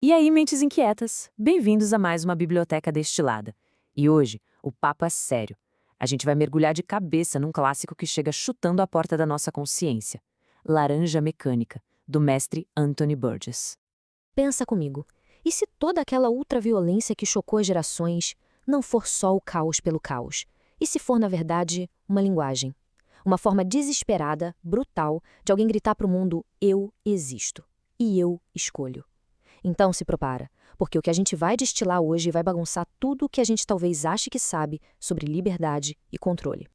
E aí, mentes inquietas? Bem-vindos a mais uma Biblioteca Destilada. E hoje, o papo é sério. A gente vai mergulhar de cabeça num clássico que chega chutando a porta da nossa consciência. Laranja Mecânica, do mestre Anthony Burgess. Pensa comigo, e se toda aquela ultraviolência que chocou as gerações não for só o caos pelo caos? E se for, na verdade, uma linguagem? Uma forma desesperada, brutal, de alguém gritar para o mundo: eu existo. E eu escolho. Então se prepara, porque o que a gente vai destilar hoje vai bagunçar tudo o que a gente talvez ache que sabe sobre liberdade e controle.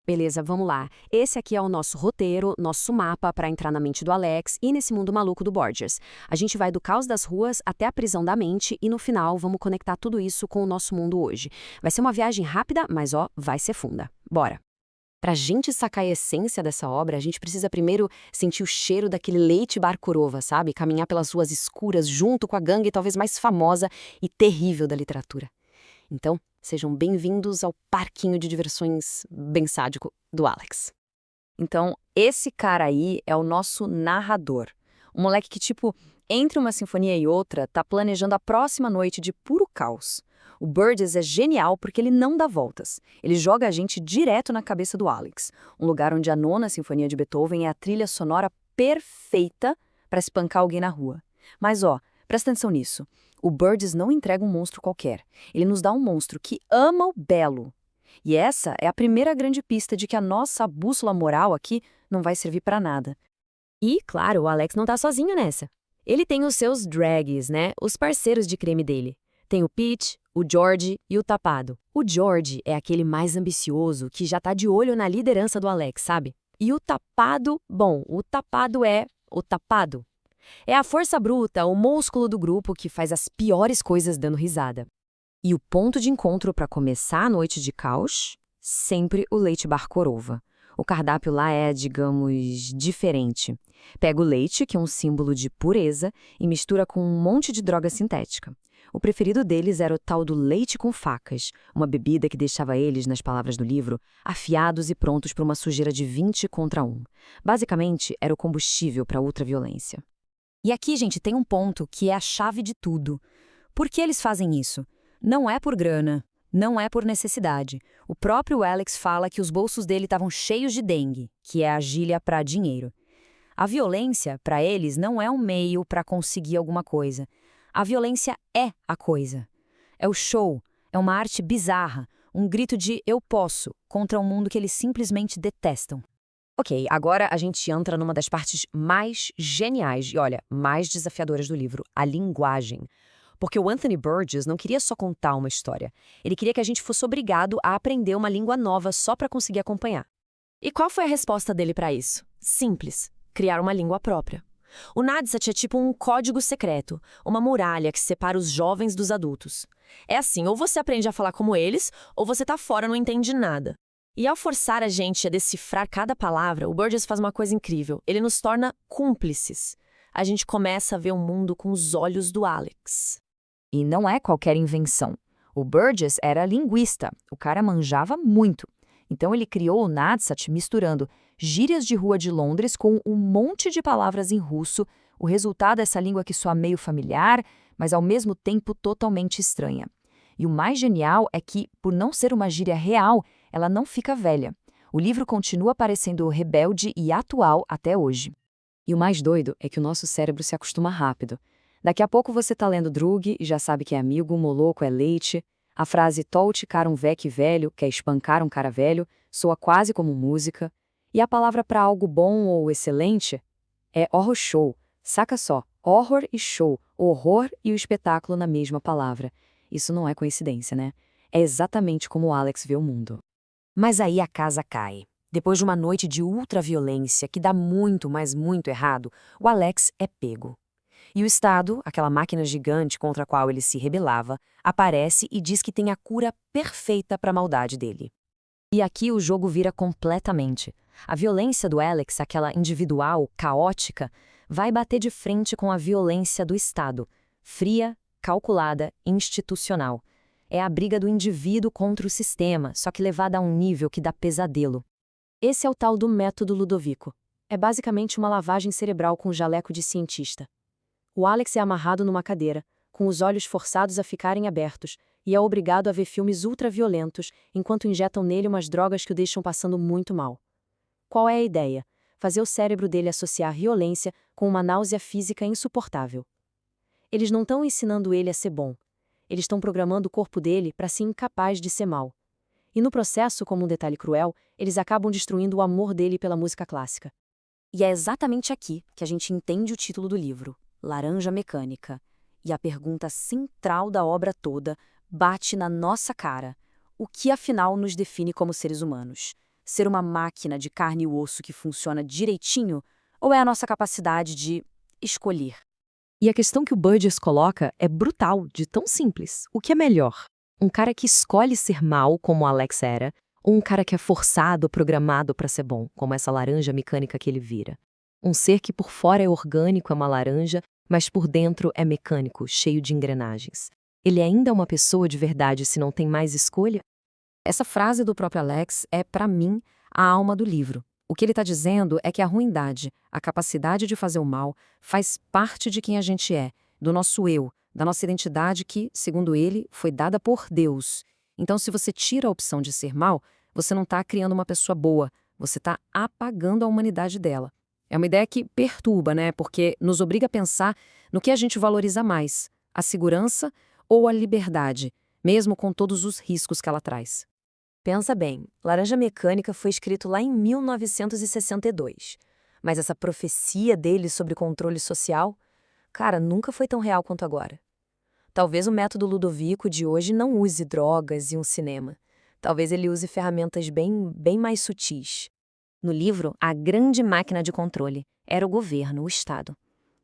Beleza, vamos lá. Esse aqui é o nosso roteiro, nosso mapa para entrar na mente do Alex e nesse mundo maluco do Burgess. A gente vai do caos das ruas até a prisão da mente e no final vamos conectar tudo isso com o nosso mundo hoje. Vai ser uma viagem rápida, mas vai ser funda. Bora! Pra gente sacar a essência dessa obra, a gente precisa primeiro sentir o cheiro daquele leite bar Korova, sabe? Caminhar pelas ruas escuras junto com a gangue talvez mais famosa e terrível da literatura. Então, sejam bem-vindos ao parquinho de diversões bem sádico do Alex. Então, esse cara aí é o nosso narrador. Um moleque que, entre uma sinfonia e outra, tá planejando a próxima noite de puro caos. O Burgess é genial porque ele não dá voltas. Ele joga a gente direto na cabeça do Alex, um lugar onde a nona sinfonia de Beethoven é a trilha sonora perfeita para espancar alguém na rua. Mas, presta atenção nisso. O Burgess não entrega um monstro qualquer. Ele nos dá um monstro que ama o belo. E essa é a primeira grande pista de que a nossa bússola moral aqui não vai servir para nada. E, claro, o Alex não tá sozinho nessa. Ele tem os seus drags, né? Os parceiros de creme dele. Tem o Pete, o George e o Tapado. O George é aquele mais ambicioso que já tá de olho na liderança do Alex, sabe? E o Tapado, o Tapado é o Tapado. É a força bruta, o músculo do grupo que faz as piores coisas dando risada. E o ponto de encontro para começar a noite de caos? Sempre o leite bar Korova. O cardápio lá é, digamos, diferente. Pega o leite, que é um símbolo de pureza, e mistura com um monte de droga sintética. O preferido deles era o tal do leite com facas, uma bebida que deixava eles, nas palavras do livro, afiados e prontos para uma sujeira de 20 contra 1. Basicamente, era o combustível para a ultraviolência. E aqui, gente, tem um ponto que é a chave de tudo. Por que eles fazem isso? Não é por grana, não é por necessidade. O próprio Alex fala que os bolsos dele estavam cheios de dengue, que é a gíria para dinheiro. A violência, para eles, não é um meio para conseguir alguma coisa. A violência é a coisa. É o show, é uma arte bizarra, um grito de eu posso contra um mundo que eles simplesmente detestam. Ok, agora a gente entra numa das partes mais geniais e, mais desafiadoras do livro, a linguagem. Porque o Anthony Burgess não queria só contar uma história. Ele queria que a gente fosse obrigado a aprender uma língua nova só para conseguir acompanhar. E qual foi a resposta dele para isso? Simples: criar uma língua própria. O Nadsat é tipo um código secreto, uma muralha que separa os jovens dos adultos. É assim, ou você aprende a falar como eles, ou você tá fora e não entende nada. E ao forçar a gente a decifrar cada palavra, o Burgess faz uma coisa incrível. Ele nos torna cúmplices. A gente começa a ver o mundo com os olhos do Alex. E não é qualquer invenção. O Burgess era linguista, o cara manjava muito. Então ele criou o Nadsat misturando gírias de rua de Londres com um monte de palavras em russo. O resultado é essa língua que soa meio familiar, mas ao mesmo tempo totalmente estranha. E o mais genial é que, por não ser uma gíria real, ela não fica velha. O livro continua parecendo rebelde e atual até hoje. E o mais doido é que o nosso cérebro se acostuma rápido. Daqui a pouco você tá lendo Drug e já sabe que é amigo, moloco é leite. A frase tolte cara um vec velho, quer espancar um cara velho, soa quase como música. E a palavra para algo bom ou excelente é horror show. Saca só, horror e show, o horror e o espetáculo na mesma palavra. Isso não é coincidência, né? É exatamente como o Alex vê o mundo. Mas aí a casa cai. Depois de uma noite de ultraviolência que dá muito, mas muito errado, o Alex é pego. E o Estado, aquela máquina gigante contra a qual ele se rebelava, aparece e diz que tem a cura perfeita para a maldade dele. E aqui o jogo vira completamente. A violência do Alex, aquela individual, caótica, vai bater de frente com a violência do Estado, fria, calculada, institucional. É a briga do indivíduo contra o sistema, só que levada a um nível que dá pesadelo. Esse é o tal do método Ludovico. É basicamente uma lavagem cerebral com jaleco de cientista. O Alex é amarrado numa cadeira, com os olhos forçados a ficarem abertos, e é obrigado a ver filmes ultraviolentos enquanto injetam nele umas drogas que o deixam passando muito mal. Qual é a ideia? Fazer o cérebro dele associar violência com uma náusea física insuportável. Eles não estão ensinando ele a ser bom. Eles estão programando o corpo dele para ser incapaz de ser mal. E no processo, como um detalhe cruel, eles acabam destruindo o amor dele pela música clássica. E é exatamente aqui que a gente entende o título do livro, Laranja Mecânica. E a pergunta central da obra toda bate na nossa cara. O que afinal nos define como seres humanos? Ser uma máquina de carne e osso que funciona direitinho? Ou é a nossa capacidade de escolher? E a questão que o Burgess coloca é brutal, de tão simples. O que é melhor? Um cara que escolhe ser mal, como o Alex era, ou um cara que é forçado, programado para ser bom, como essa laranja mecânica que ele vira? Um ser que por fora é orgânico, é uma laranja, mas por dentro é mecânico, cheio de engrenagens. Ele ainda é uma pessoa de verdade se não tem mais escolha? Essa frase do próprio Alex é, para mim, a alma do livro. O que ele está dizendo é que a ruindade, a capacidade de fazer o mal, faz parte de quem a gente é, do nosso eu, da nossa identidade que, segundo ele, foi dada por Deus. Então, se você tira a opção de ser mal, você não está criando uma pessoa boa, você está apagando a humanidade dela. É uma ideia que perturba, né? Porque nos obriga a pensar no que a gente valoriza mais, a segurança ou a liberdade, mesmo com todos os riscos que ela traz. Pensa bem, Laranja Mecânica foi escrito lá em 1962. Mas essa profecia dele sobre controle social, cara, nunca foi tão real quanto agora. Talvez o método Ludovico de hoje não use drogas e um cinema. Talvez ele use ferramentas bem mais sutis. No livro, a grande máquina de controle era o governo, o Estado.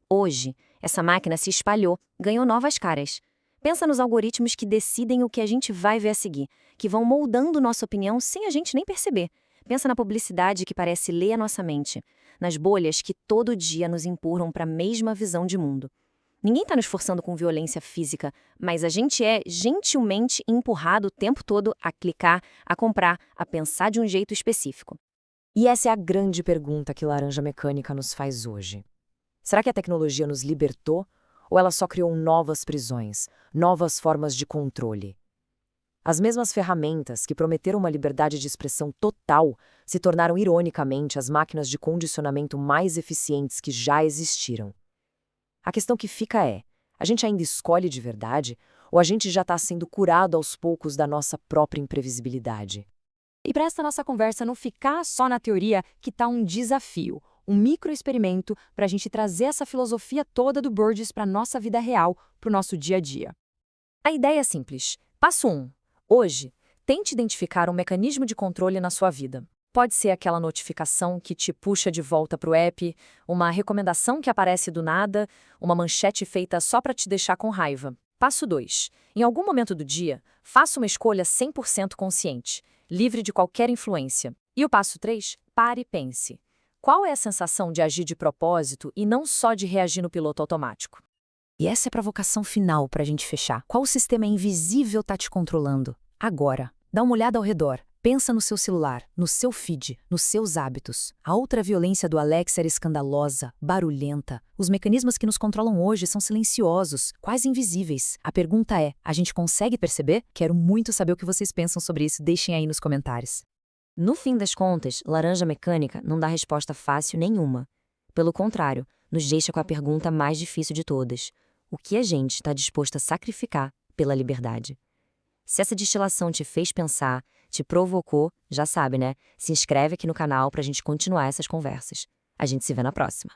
Hoje, essa máquina se espalhou, ganhou novas caras. Pensa nos algoritmos que decidem o que a gente vai ver a seguir, que vão moldando nossa opinião sem a gente nem perceber. Pensa na publicidade que parece ler a nossa mente, nas bolhas que todo dia nos empurram para a mesma visão de mundo. Ninguém está nos forçando com violência física, mas a gente é gentilmente empurrado o tempo todo a clicar, a comprar, a pensar de um jeito específico. E essa é a grande pergunta que Laranja Mecânica nos faz hoje. Será que a tecnologia nos libertou ou ela só criou novas prisões, novas formas de controle? As mesmas ferramentas que prometeram uma liberdade de expressão total se tornaram ironicamente as máquinas de condicionamento mais eficientes que já existiram. A questão que fica é, a gente ainda escolhe de verdade ou a gente já está sendo curado aos poucos da nossa própria imprevisibilidade? E para essa nossa conversa não ficar só na teoria, que está um desafio, um microexperimento para a gente trazer essa filosofia toda do Burgess para a nossa vida real, para o nosso dia a dia. A ideia é simples. Passo 1. Hoje, tente identificar um mecanismo de controle na sua vida. Pode ser aquela notificação que te puxa de volta para o app, uma recomendação que aparece do nada, uma manchete feita só para te deixar com raiva. Passo 2. Em algum momento do dia, faça uma escolha 100% consciente, livre de qualquer influência. E o passo 3, pare e pense. Qual é a sensação de agir de propósito e não só de reagir no piloto automático? E essa é a provocação final para a gente fechar. Qual sistema invisível está te controlando? Agora, dá uma olhada ao redor. Pensa no seu celular, no seu feed, nos seus hábitos. A ultraviolência do Alex era escandalosa, barulhenta. Os mecanismos que nos controlam hoje são silenciosos, quase invisíveis. A pergunta é, a gente consegue perceber? Quero muito saber o que vocês pensam sobre isso, deixem aí nos comentários. No fim das contas, Laranja Mecânica não dá resposta fácil nenhuma. Pelo contrário, nos deixa com a pergunta mais difícil de todas. O que a gente está disposto a sacrificar pela liberdade? Se essa destilação te fez pensar, te provocou, já sabe, né? Se inscreve aqui no canal pra gente continuar essas conversas. A gente se vê na próxima.